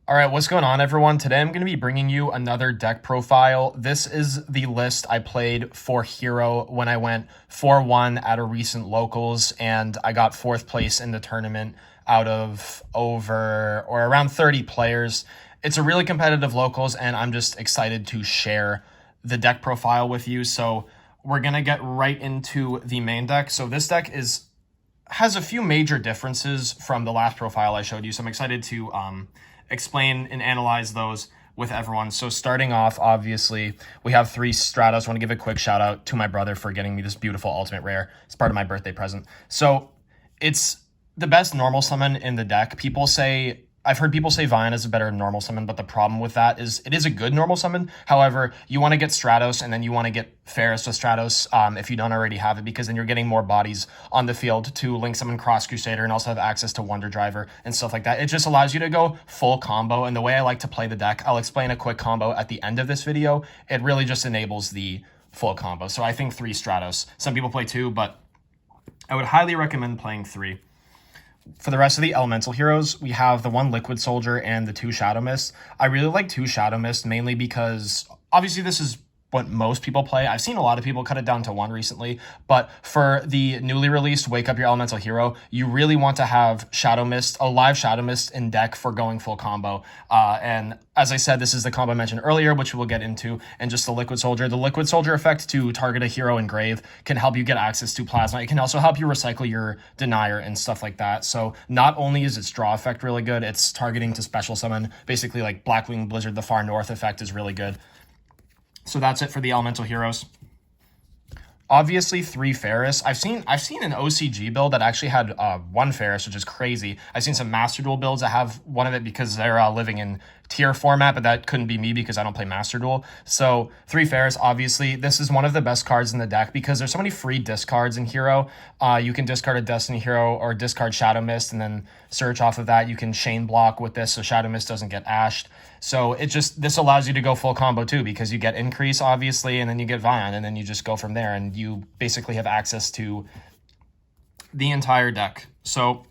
All right, what's going on, everyone? Today I'm going to be bringing you another deck profile. This is the list I played for Hero when I went 4-1 at a recent locals, and I got 4th place in the tournament out of over or around 30 players. It's a really competitive locals, and I'm just excited to share the deck profile with you. So we're going to get right into the main deck. So this deck has a few major differences from the last profile I showed you, so I'm excited to explain and analyze those with everyone. So starting off, obviously, we have 3 Stratos. I want to give a quick shout out to my brother for getting me this beautiful ultimate rare. It's part of my birthday present. So it's the best normal summon in the deck. I've heard people say Vine is a better normal summon, but the problem with that is it is a good normal summon. However, you want to get Stratos, and then you want to get Ferris with Stratos if you don't already have it, because then you're getting more bodies on the field to link summon Cross Crusader and also have access to Wonder Driver and stuff like that. It just allows you to go full combo, and the way I like to play the deck, I'll explain a quick combo at the end of this video. It really just enables the full combo. So I think 3 Stratos. Some people play 2, but I would highly recommend playing 3. For the rest of the elemental heroes, we have the 1 Liquid Soldier and the 2 Shadow Mist. I really like 2 Shadow Mist mainly because obviously this is what most people play. I've seen a lot of people cut it down to 1 recently, but for the newly released Wake Up Your Elemental Hero, you really want to have Shadow Mist, a live Shadow Mist in deck for going full combo. And as I said, this is the combo I mentioned earlier, which we'll get into, and just the Liquid Soldier. The Liquid Soldier effect to target a hero in Grave can help you get access to Plasma. It can also help you recycle your Denier and stuff like that. So not only is its draw effect really good, its targeting to special summon, basically like Blackwing Blizzard, the Far North effect is really good. So that's it for the elemental heroes. Obviously, 3 Ferris. I've seen an OCG build that actually had 1 Ferris, which is crazy. I've seen some Master Duel builds that have 1 of it because they're living in tier format, but that couldn't be me because I don't play Master Duel. So 3 Ferris, obviously, this is one of the best cards in the deck because there's so many free discards in Hero. You can discard a Destiny Hero or discard Shadow Mist and then search off of that. You can chain block with this so Shadow Mist doesn't get ashed. So this allows you to go full combo too, because you get Increase, obviously, and then you get Vion, and then you just go from there, and you basically have access to the entire deck. So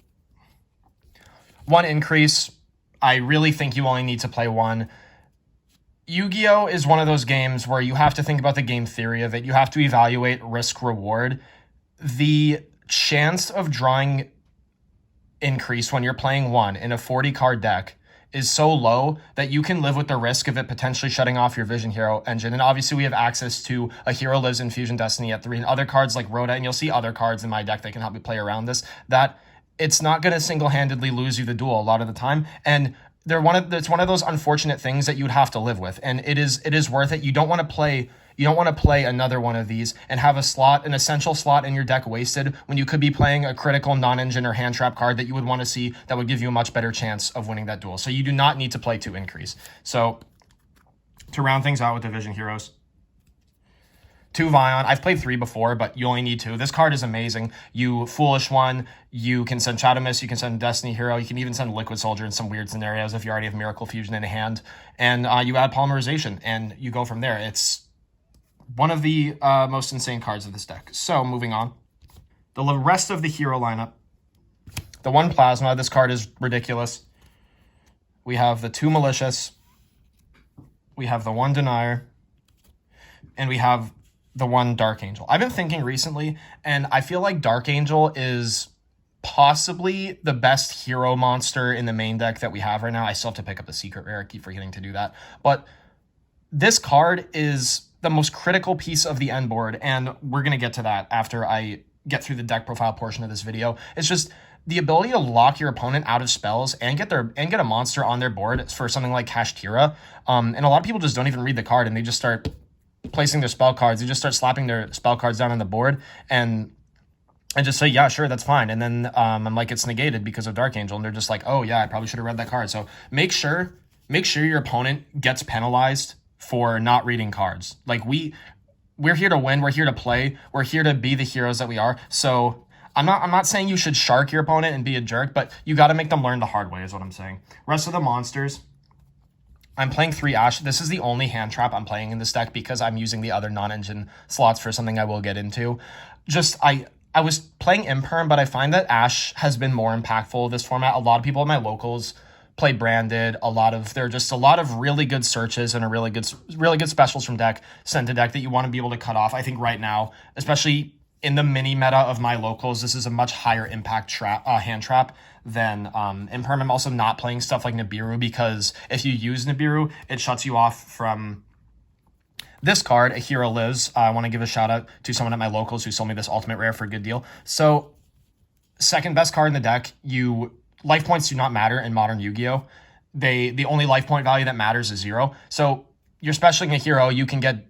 1 Increase, I really think you only need to play 1. Yu-Gi-Oh! Is one of those games where you have to think about the game theory of it. You have to evaluate risk-reward. The chance of drawing Increase when you're playing 1 in a 40-card deck is so low that you can live with the risk of it potentially shutting off your Vision Hero engine. And obviously we have access to a Hero Lives in Fusion Destiny at 3 and other cards like Rhoda, and you'll see other cards in my deck that can help you play around this, that it's not going to single-handedly lose you the duel a lot of the time. And it's one of those unfortunate things that you'd have to live with. And it is worth it. You don't want to play another one of these and have an essential slot in your deck wasted when you could be playing a critical non-engine or hand trap card that you would want to see that would give you a much better chance of winning that duel. So you do not need to play 2 Increase. So to round things out with the Vision Heroes, 2 Vion. I've played 3 before, but you only need 2. This card is amazing. You Foolish 1, you can send Shadow Mist, you can send Destiny Hero, you can even send Liquid Soldier in some weird scenarios if you already have Miracle Fusion in hand, and you add Polymerization, and you go from there. It's one of the most insane cards of this deck. So moving on. The rest of the hero lineup. The 1 Plasma. This card is ridiculous. We have the 2 Malicious. We have the 1 Denier. And we have the 1 Dark Angel. I've been thinking recently, and I feel like Dark Angel is possibly the best hero monster in the main deck that we have right now. I still have to pick up the secret rare. I keep forgetting to do that. But this card is the most critical piece of the end board, and we're going to get to that after I get through the deck profile portion of this video. It's just the ability to lock your opponent out of spells and get a monster on their board for something like Kashtira. And a lot of people just don't even read the card, and they just start placing their spell cards. They just start slapping their spell cards down on the board and just say, yeah, sure, that's fine. And then I'm like, it's negated because of Dark Angel, and they're just like, oh yeah, I probably should have read that card. So make sure your opponent gets penalized for not reading cards. Like we're here to win, we're here to play, we're here to be the heroes that we are. So I'm not saying you should shark your opponent and be a jerk, but you got to make them learn the hard way is what I'm saying. Rest of the monsters, I'm playing 3 Ash. This is the only hand trap I'm playing in this deck because I'm using the other non-engine slots for something I will get into. I was playing Imperm, but I find that Ash has been more impactful this format. A lot of people at my locals play branded. There are just a lot of really good searches and really good specials from deck sent to deck that you want to be able to cut off. I think right now, especially in the mini meta of my locals, this is a much higher impact hand trap than Imperm. I'm also not playing stuff like Nibiru, because if you use Nibiru, it shuts you off from this card, A Hero Lives. I want to give a shout out to someone at my locals who sold me this ultimate rare for a good deal. So second best card in the deck. Life points do not matter in modern Yu-Gi-Oh! The only life point value that matters is 0. So you're specialing a hero, you can get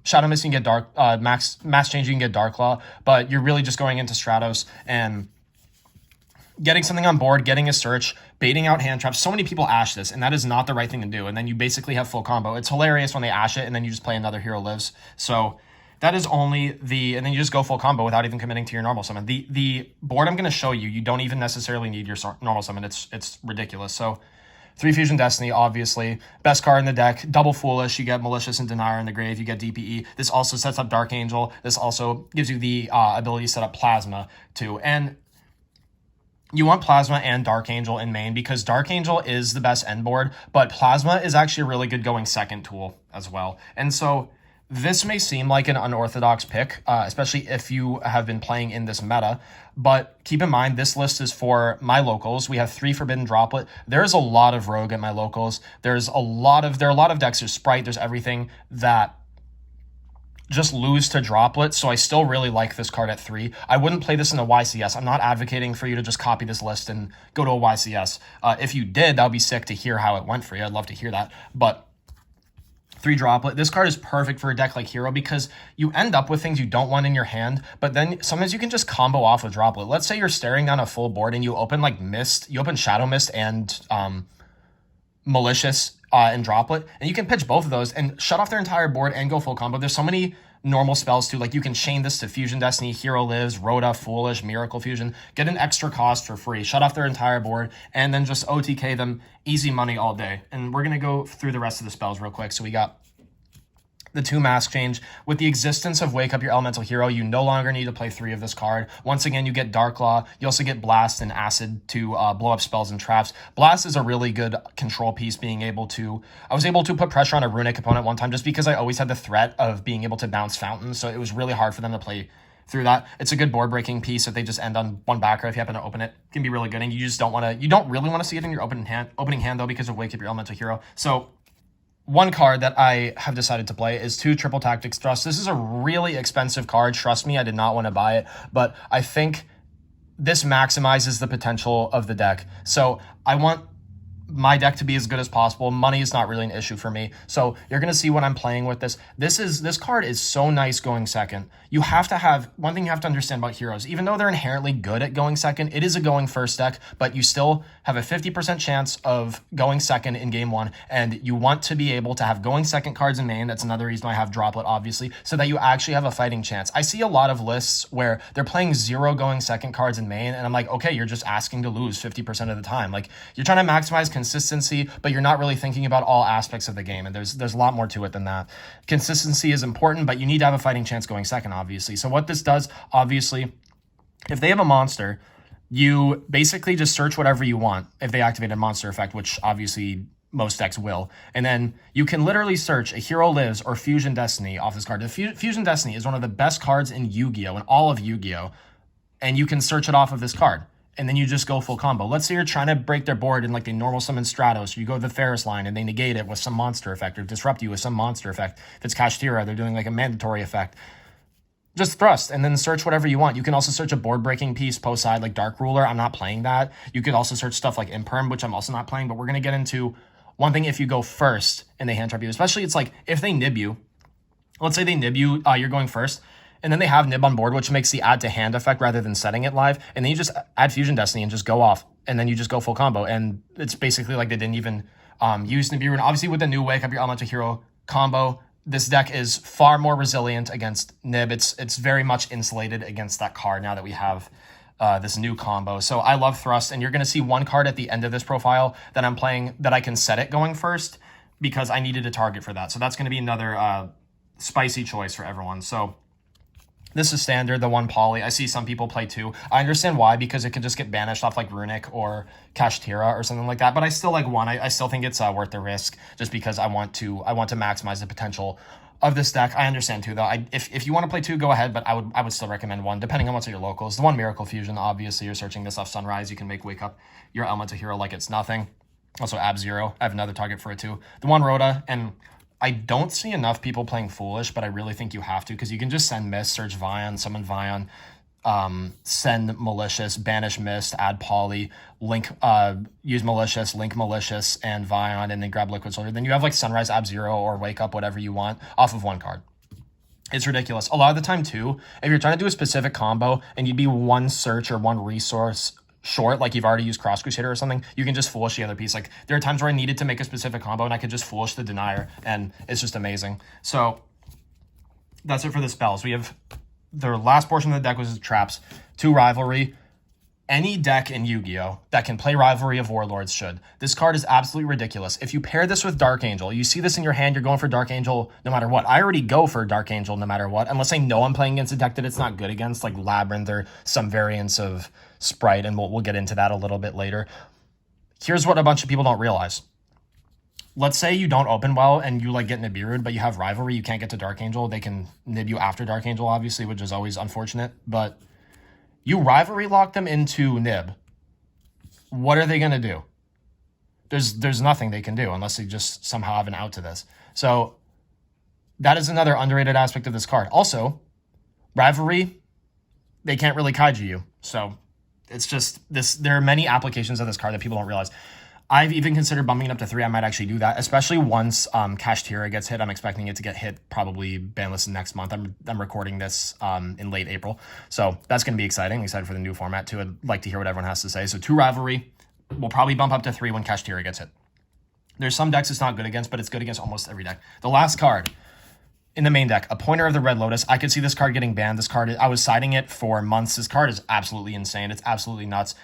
Shadow Mist, you can get Dark Max Change, you can get Dark Claw, but you're really just going into Stratos and getting something on board, getting a search, baiting out hand traps. So many people ash this, and that is not the right thing to do. And then you basically have full combo. It's hilarious when they ash it, and then you just play another Hero Lives. So that is only and then you just go full combo without even committing to your normal summon. The board I'm going to show you, you don't even necessarily need your normal summon. It's ridiculous. So 3 Fusion Destiny, obviously. Best card in the deck. Double Foolish. You get Malicious and Denier in the grave. You get DPE. This also sets up Dark Angel. This also gives you the ability to set up Plasma, too. And you want Plasma and Dark Angel in main, because Dark Angel is the best end board, but Plasma is actually a really good going second tool as well. And so this may seem like an unorthodox pick, especially if you have been playing in this meta, but keep in mind, this list is for my locals. We have 3 Forbidden Droplet. There's a lot of Rogue at my locals. There are a lot of decks. There's Sprite. There's everything that just lose to Droplet, so I still really like this card at 3. I wouldn't play this in a YCS. I'm not advocating for you to just copy this list and go to a YCS. If you did, that would be sick to hear how it went for you. I'd love to hear that. But 3 Droplet. This card is perfect for a deck like Hero, because you end up with things you don't want in your hand, but then sometimes you can just combo off with Droplet. Let's say you're staring down a full board and you open like Mist, you open Shadow Mist and Malicious and Droplet, and you can pitch both of those and shut off their entire board and go full combo. There's so many normal spells too, like you can chain this to Fusion Destiny, Hero Lives, Rhoda, Foolish, Miracle Fusion, get an extra cost for free, shut off their entire board, and then just OTK them, easy money all day. And we're going to go through the rest of the spells real quick. So we got the 2 Mask Change. With the existence of Wake Up Your Elemental Hero, you no longer need to play 3 of this card. Once again, you get Dark Claw. You also get Blast and Acid to blow up spells and traps. Blast is a really good control piece, I was able to put pressure on a Runic opponent one time just because I always had the threat of being able to bounce Fountains, so it was really hard for them to play through that. It's a good board breaking piece if they just end on 1 backer. If you happen to open it, it can be really good, and you don't really want to see it in your opening hand though, because of Wake Up Your Elemental Hero. So one card that I have decided to play is 2 Triple Tactics Thrust. This is a really expensive card. Trust me, I did not want to buy it, but I think this maximizes the potential of the deck. So I want my deck to be as good as possible. Money is not really an issue for me. So you're going to see what I'm playing with this. This card is so nice going second. You have to have, one thing you have to understand about heroes, even though they're inherently good at going second, it is a going first deck, but you still have a 50% chance of going second in game 1. And you want to be able to have going second cards in main. That's another reason I have Droplet, obviously, so that you actually have a fighting chance. I see a lot of lists where they're playing 0 going second cards in main, and I'm like, okay, you're just asking to lose 50% of the time. Like, you're trying to maximize consistency, but you're not really thinking about all aspects of the game, and there's a lot more to it than that. Consistency is important, but you need to have a fighting chance going second, obviously. So what this does, obviously, if they have a monster, you basically just search whatever you want if they activate a monster effect, which obviously most decks will, and then you can literally search a Hero Lives or Fusion Destiny off this card. The Fusion Destiny is one of the best cards in Yu-Gi-Oh! In all of Yu-Gi-Oh! And you can search it off of this card, and then you just go full combo. Let's say you're trying to break their board in like the normal summon Stratos, or you go to the Ferris line and they negate it with some monster effect, or disrupt you with some monster effect. If it's Kashtira, they're doing like a mandatory effect. Just thrust and then search whatever you want. You can also search a board breaking piece post side like Dark Ruler. I'm not playing that. You could also search stuff like Imperm, which I'm also not playing, but we're going to get into one thing. If you go first and they hand trap you, especially it's like if they nib you, let's say they nib you, you're going first, and then they have nib on board, which makes the add to hand effect rather than setting it live. And then you just add Fusion Destiny and just go off, and then you just go full combo. And it's basically like they didn't even use Nibiru. And obviously with the new Wake Up Your Elemental Hero combo, this deck is far more resilient against nib. It's very much insulated against that card now that we have this new combo. So I love Thrust, and you're going to see one card at the end of this profile that I'm playing that I can set it going first because I needed a target for that. So that's going to be another spicy choice for everyone. So This is standard, the one poly. I see some people play 2. I understand why, because it can just get banished off like Runic or Kashtira or something like that. But I still like 1. I still think it's worth the risk, just because I want to maximize the potential of this deck. I understand 2 though. If you want to play 2, go ahead, but I would still recommend 1, depending on what's at your locals. The 1 Miracle Fusion, obviously you're searching this off Sunrise. You can make Wake Up your Elemental Hero like it's nothing. Also Ab-Zero. I have another target for it too. The 1 Rhoda, and I don't see enough people playing Foolish, but I really think you have to, because you can just send Mist, search Vion, summon Vion, send Malicious, banish Mist, add Poly, link, use Malicious, link Malicious and Vion, and then grab Liquid Soldier. Then you have like Sunrise, Ab-Zero, or Wake Up, whatever you want, off of 1 card. It's ridiculous. A lot of the time too, if you're trying to do a specific combo and you'd be 1 search or 1 resource short, like you've already used Cross Crusader or something, you can just Foolish the other piece. Like there are times where I needed to make a specific combo and I could just Foolish the Denier, and it's just amazing. So that's it for the spells. We have the last portion of the deck was traps, 2 Rivalry. Any deck in Yu-Gi-Oh! That can play Rivalry of Warlords should. This card is absolutely ridiculous. If you pair this with Dark Angel, you see this in your hand, you're going for Dark Angel no matter what. I already go for Dark Angel no matter what, unless I know I'm playing against a deck that it's not good against, like Labyrinth or some variants of Sprite, and we'll get into that a little bit later. Here's what a bunch of people don't realize. Let's say you don't open well and you like get Nibiru'd, but you have Rivalry, you can't get to Dark Angel. They can nib you after Dark Angel, obviously, which is always unfortunate, but you Rivalry lock them into nib. What are they going to do? There's nothing they can do unless they just somehow have an out to this. So that is another underrated aspect of this card. Also, Rivalry, they can't really kaiju you. So it's just this. There are many applications of this card that people don't realize. I've even considered bumping it up to 3. I might actually do that, especially once Kashtira gets hit. I'm expecting it to get hit probably banlist next month. I'm recording this in late April. So that's going to be exciting. I'm excited for the new format too. I'd like to hear what everyone has to say. So 2 Rivalry. We'll probably bump up to 3 when Kashtira gets hit. There's some decks it's not good against, but it's good against almost every deck. The last card in the main deck, a Pointer of the Red Lotus. I could see this card getting banned. This card, I was siding it for months. This card is absolutely insane. It's absolutely nuts.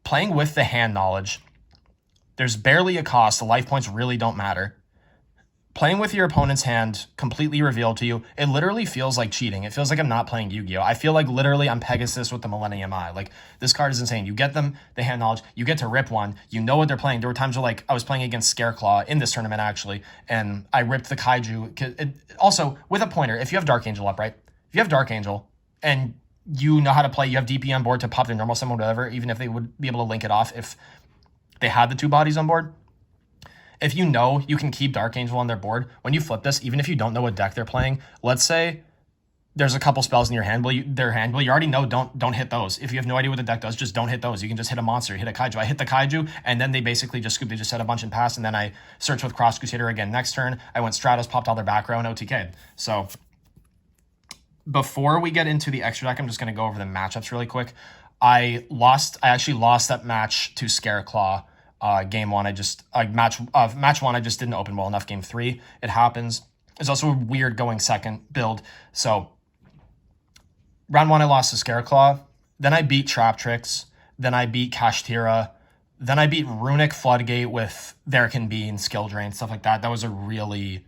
Playing with the hand knowledge, there's barely a cost. The life points really don't matter. Playing with your opponent's hand completely revealed to you, it literally feels like cheating. It feels like I'm not playing Yu-Gi-Oh! I feel like literally I'm Pegasus with the Millennium Eye. Like, this card is insane. You get them, the hand knowledge, you get to rip one, you know what they're playing. There were times where, like, I was playing against Scareclaw in this tournament, actually, and I ripped the Kaiju. Also, with a Pointer, if you have Dark Angel up, right? If you have Dark Angel, and you know how to play, you have DP on board to pop their normal summon, whatever, even if they would be able to link it off if they had the 2 bodies on board. If you know you can keep Dark Angel on their board, when you flip this, even if you don't know what deck they're playing, let's say there's a couple spells in your hand, you already know don't hit those. If you have no idea what the deck does, just don't hit those. You can just hit a monster, hit a Kaiju. I hit the Kaiju, and then they basically just scooped. They just set a bunch and passed, and then I searched with Cross Crusader again next turn. I went Stratos, popped all their back row, and OTK'd. So before we get into the extra deck, I'm just going to go over the matchups really quick. I actually lost that match to Scareclaw. Game 1, match 1, I just didn't open well enough. Game 3, it happens. It's also weird going second build. So round 1, I lost to Scareclaw. Then I beat Trap Tricks. Then I beat Kashtira. Then I beat Runic Floodgate with There Can Be and Skill Drain, stuff like that. That was a really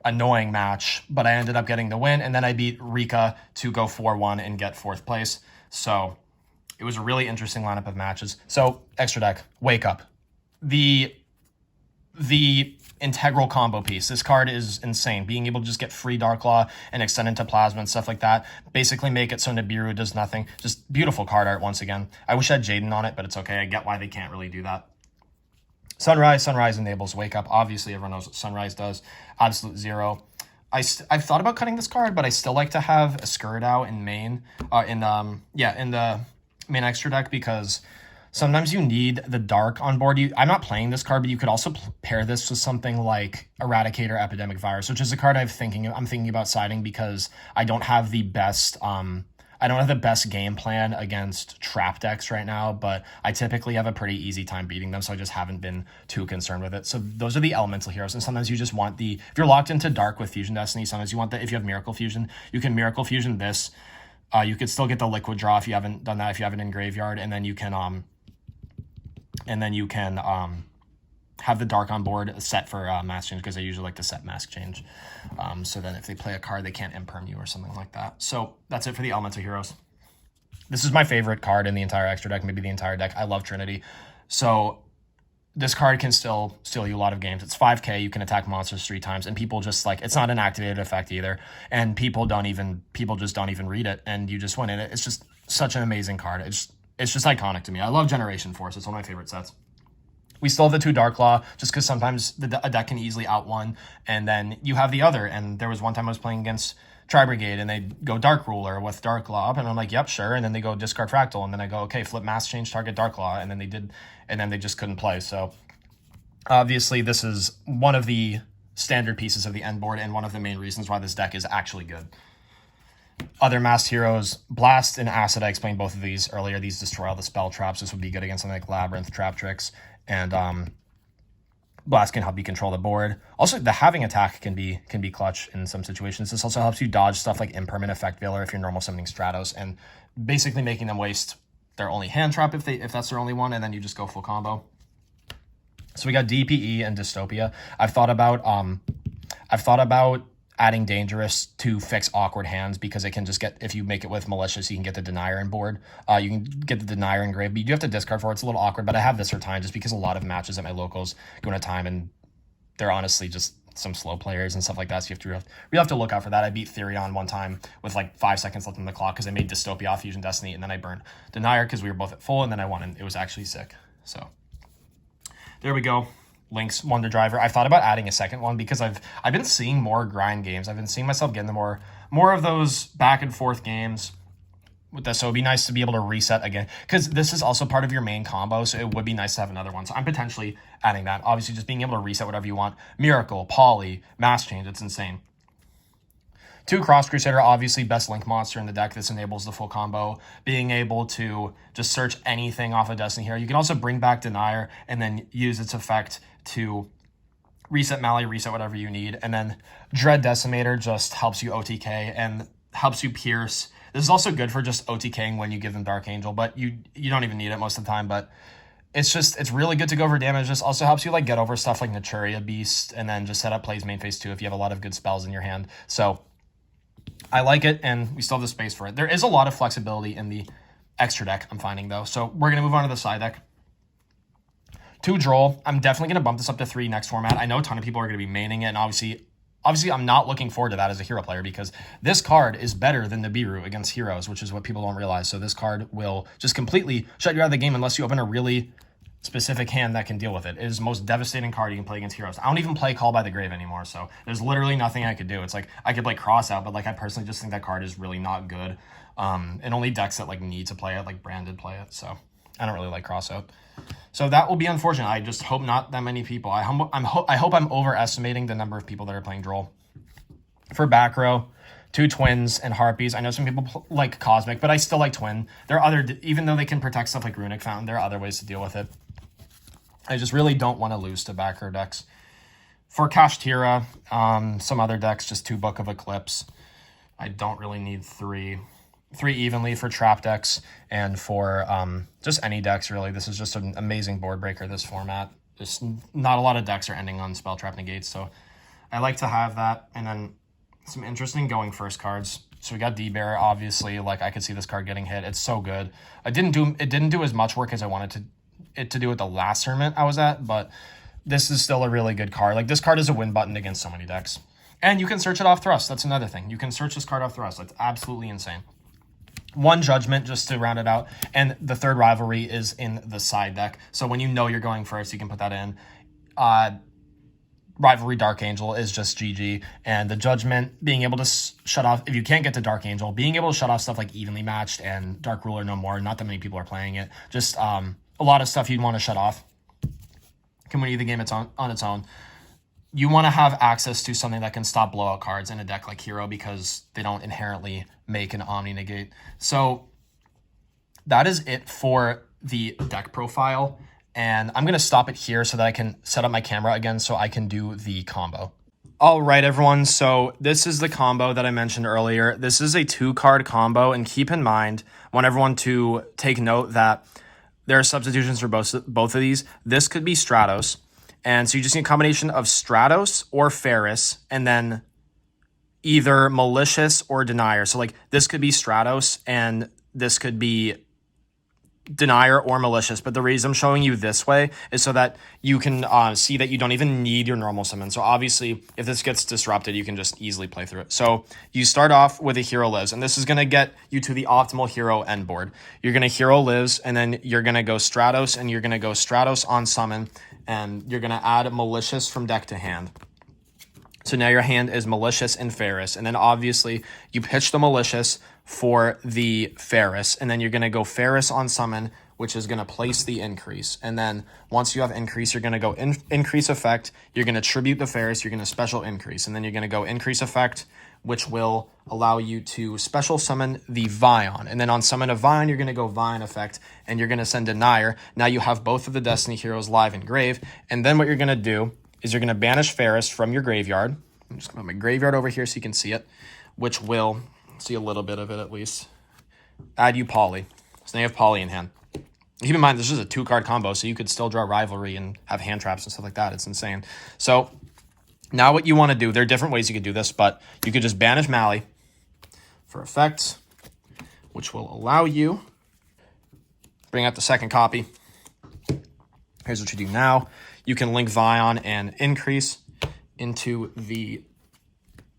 annoying match, but I ended up getting the win. And then I beat Rika to go 4-1 and get 4th place. So it was a really interesting lineup of matches. So, extra deck, Wake Up. The integral combo piece. This card is insane. Being able to just get free Darklaw and extend into Plasma and stuff like that. Basically make it so Nibiru does nothing. Just beautiful card art once again. I wish I had Jaden on it, but it's okay. I get why they can't really do that. Sunrise enables Wake Up. Obviously, everyone knows what Sunrise does. Absolute Zero. I've thought about cutting this card, but I still like to have a Skirdow in main. In the main extra deck, because sometimes you need the dark on board. I'm not playing this card, but you could also pair this with something like Eradicator Epidemic Virus, which is a card I'm thinking about siding, because I don't have the best game plan against trap decks right now, but I typically have a pretty easy time beating them, so I just haven't been too concerned with it. So those are the elemental heroes, and sometimes you just want if you're locked into dark with Fusion Destiny, sometimes you want if you have Miracle Fusion, you can Miracle Fusion this. You could still get the liquid draw if you haven't done that, if you have it in graveyard, and then you can have the dark on board set for mask change, because they usually like to set mask change. So then if they play a card, they can't imperm you or something like that. So that's it for the elemental heroes. This is my favorite card in the entire extra deck, maybe the entire deck. I love Trinity. So this card can still steal you a lot of games. It's 5k, you can attack monsters 3 times, and people just like, it's not an activated effect either. And people just don't even read it, and you just win it. It's just such an amazing card. It's just iconic to me. I love Generation Force. It's one of my favorite sets. We still have the 2 Dark Claw, just because sometimes a deck can easily out one, and then you have the other. And there was one time I was playing against Tri-Brigade, and they go Dark Ruler with Dark Claw, and I'm like, yep, sure. And then they go discard Fractal, and then I go, okay, flip Mask Change, target Dark Claw, and then they did, and then they just couldn't play. So obviously this is one of the standard pieces of the end board, and one of the main reasons why this deck is actually good. Other masked heroes, Blast and Acid, I explained both of these earlier. These destroy all the spell traps. This would be good against something like Labyrinth, Trap Tricks, and Blast can help you control the board. Also, the Having Attack can be clutch in some situations. This also helps you dodge stuff like Impermanent Effect Veiler if you're normal summoning Stratos, and basically making them waste their only hand trap if that's their only one, and then you just go full combo. So we got DPE and Dystopia. I've thought about adding Dangerous to fix awkward hands, because it can just get, if you make it with Malicious, you can get the Denier in board. You can get the Denier in grave, but you do have to discard for it. It's a little awkward, but I have this for time just because a lot of matches at my locals go into time, and they're honestly just some slow players and stuff like that, so we have to look out for that. I beat Therion one time with like 5 seconds left on the clock because I made Dystopia off Fusion Destiny, and then I burned Denier because we were both at full, and then I won, and it was actually sick. So there we go. Link's Wonder Driver. I've thought about adding a second one because I've been seeing more grind games. I've been seeing myself getting the more of those back and forth games with this. So it'd be nice to be able to reset again, because this is also part of your main combo. So it would be nice to have another one. So I'm potentially adding that. Obviously, just being able to reset whatever you want. Miracle, Poly, Mass Change. It's insane. 2 Cross Crusader, obviously best Link monster in the deck. This enables the full combo. Being able to just search anything off of Destiny here. You can also bring back Denier and then use its effect to reset Mally, reset whatever you need. And then Dread Decimator just helps you OTK and helps you pierce. This is also good for just OTKing when you give them Dark Angel, but you don't even need it most of the time. But it's really good to go for damage. This also helps you like get over stuff like Naturia Beast, and then just set up plays main phase 2 if you have a lot of good spells in your hand. So I like it, and we still have the space for it. There is a lot of flexibility in the extra deck, I'm finding, though. So we're going to move on to the side deck. 2 Droll. I'm definitely going to bump this up to 3 next format. I know a ton of people are going to be maining it, and obviously I'm not looking forward to that as a hero player, because this card is better than the Biru against heroes, which is what people don't realize. So this card will just completely shut you out of the game unless you open a really specific hand that can deal with it. It is the most devastating card you can play against heroes. I don't even play Call by the Grave anymore, so there's literally nothing I could do. It's like I could play Cross Out, but like I personally just think that card is really not good. And only decks that like need to play it, like Branded, play it. So I don't really like Cross Out. So that will be unfortunate. I just hope not that many people. I hope I'm overestimating the number of people that are playing Droll. For back row, 2 Twins and Harpies. I know some people like Cosmic, but I still like Twin. There are other, even though they can protect stuff like Runic Fountain, there are other ways to deal with it. I just really don't want to lose to back row decks. For Kashtira, some other decks, just 2 Book of Eclipse. I don't really need 3 evenly for trap decks, and for just any decks, really. This is just an amazing board breaker, this format. Just not a lot of decks are ending on Spell Trap Negates, so I like to have that. And then some interesting going first cards. So we got D-Bearer, obviously. Like, I could see this card getting hit. It's so good. It didn't do as much work as I wanted it to do at the last tournament I was at, but this is still a really good card. Like, this card is a win button against so many decks. And you can search it off Thrust. That's another thing. You can search this card off Thrust. That's absolutely insane. 1 Judgment, just to round it out. And the 3rd Rivalry is in the side deck. So when you know you're going first, you can put that in. Rivalry Dark Angel is just GG. And the Judgment, being able to shut off, if you can't get to Dark Angel, being able to shut off stuff like Evenly Matched and Dark Ruler No More. Not that many people are playing it. Just a lot of stuff you'd want to shut off. Can win either game on its own. You want to have access to something that can stop blowout cards in a deck like Hero, because they don't inherently make an Omni Negate. So that is it for the deck profile. And I'm going to stop it here so that I can set up my camera again so I can do the combo. All right, everyone. So this is the combo that I mentioned earlier. This is a 2-card combo. And keep in mind, I want everyone to take note that there are substitutions for both of these. This could be Stratos. And so you just need a combination of Stratos or Ferris, and then either Malicious or Denier. So like this could be Stratos and this could be Denier or Malicious, but the reason I'm showing you this way is so that you can see that you don't even need your normal summon. So obviously, if this gets disrupted, you can just easily play through it. So you start off with a Hero Lives, and this is going to get you to the optimal Hero end board. You're going to Hero Lives, and then you're going to go Stratos, and you're going to go Stratos on summon, and you're going to add Malicious from deck to hand. So now your hand is Malicious and Ferris. And then obviously you pitch the Malicious for the Ferris. And then you're going to go Ferris on summon, which is going to place the increase. And then once you have increase, you're going to go increase effect. You're going to tribute the Ferris. You're going to special increase. And then you're going to go increase effect, which will allow you to special summon the Vion. And then on summon of Vion, you're going to go Vion effect. And you're going to send Denier. Now you have both of the Destiny heroes live in grave. And then what you're going to do is you're going to banish Ferris from your graveyard. I'm just going to put my graveyard over here so you can see it, which will see a little bit of it at least. Add you Poly. So now you have Poly in hand. Keep in mind, this is a 2-card combo, so you could still draw Rivalry and have hand traps and stuff like that. It's insane. So now what you want to do, there are different ways you could do this, but you could just banish Mally for effect, which will allow you bring out the second copy. Here's what you do now. You can link Vion and increase into the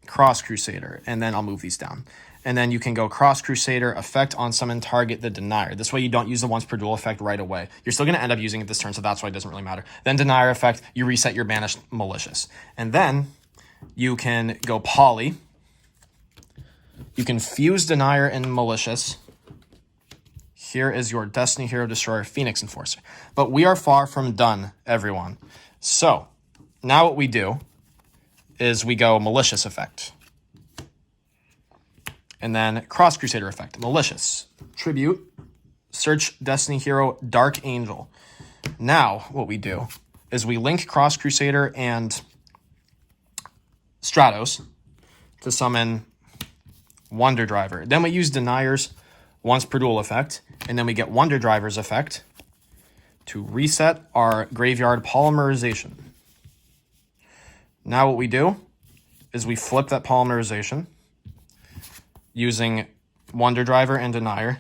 Cross Crusader, and then I'll move these down. And then you can go Cross Crusader, effect on summon, target the Denier. This way you don't use the once per duel effect right away. You're still going to end up using it this turn, so that's why it doesn't really matter. Then Denier effect, you reset your banished Malicious. And then you can go Poly. You can fuse Denier and Malicious. Here is your Destiny Hero Destroyer, Phoenix Enforcer. But we are far from done, everyone. So now what we do is we go Malicious effect. And then Cross Crusader effect. Malicious. Tribute. Search Destiny Hero Dark Angel. Now what we do is we link Cross Crusader and Stratos to summon Wonder Driver. Then we use Denier's once per duel effect. And then we get Wonder Driver's effect to reset our graveyard polymerization. Now what we do is we flip that polymerization using Wonder Driver and Denier.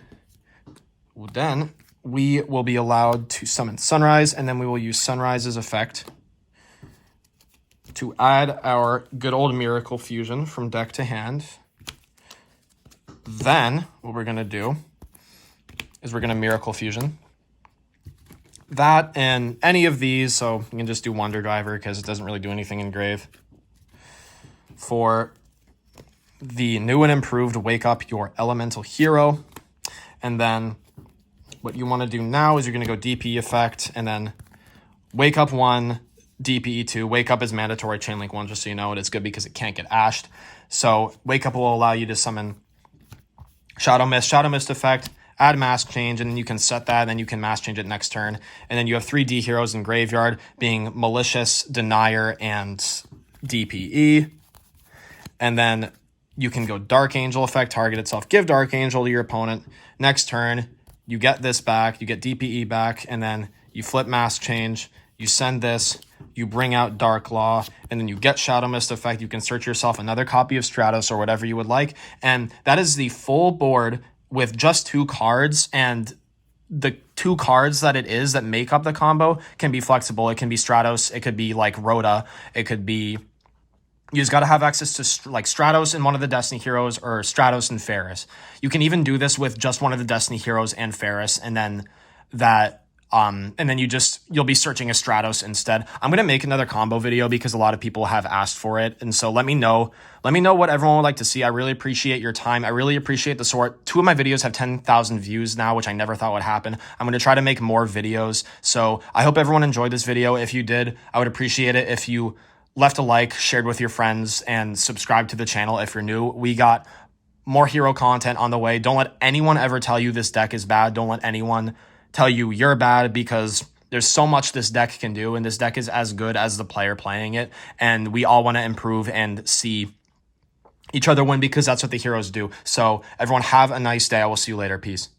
Then we will be allowed to summon Sunrise, and then we will use Sunrise's effect to add our good old Miracle Fusion from deck to hand. Then what we're going to do is we're going to Miracle Fusion that and any of these, so you can just do Wonder Driver because it doesn't really do anything in grave. For the new and improved Wake Up Your Elemental Hero. And then what you want to do now is you're going to go DP effect and then Wake Up 1, DPE 2. Wake Up is mandatory Chainlink 1, just so you know, and it's good because it can't get ashed. So Wake Up will allow you to summon Shadow Mist effect, add Mask Change, and then you can set that, and then you can Mask Change it next turn. And then you have 3 D heroes in graveyard, being Malicious, Denier, and DPE. And then you can go Dark Angel effect, target itself, give Dark Angel to your opponent. Next turn, you get this back, you get DPE back, and then you flip Mask Change, you send this, you bring out Dark Law, and then you get Shadow Mist effect. You can search yourself another copy of Stratos or whatever you would like. And that is the full board with just 2 cards, and the 2 cards that it is that make up the combo can be flexible. It can be Stratos, it could be like Rhoda, it could be, you just got to have access to like Stratos and one of the Destiny heroes, or Stratos and Ferris. You can even do this with just one of the Destiny heroes and Ferris, and then that and then you'll be searching a Stratos instead. I'm going to make another combo video because a lot of people have asked for it. And so let me know what everyone would like to see. I really appreciate your time. I really appreciate the support. 2 of my videos have 10,000 views now, which I never thought would happen. I'm going to try to make more videos. So I hope everyone enjoyed this video. If you did, I would appreciate it if you left a like, shared with your friends, and subscribe to the channel if you're new. We got more hero content on the way. Don't let anyone ever tell you this deck is bad. Don't let anyone tell you you're bad, because there's so much this deck can do, and this deck is as good as the player playing it, and we all want to improve and see each other win because that's what the heroes do. So everyone have a nice day. I will see you later. Peace.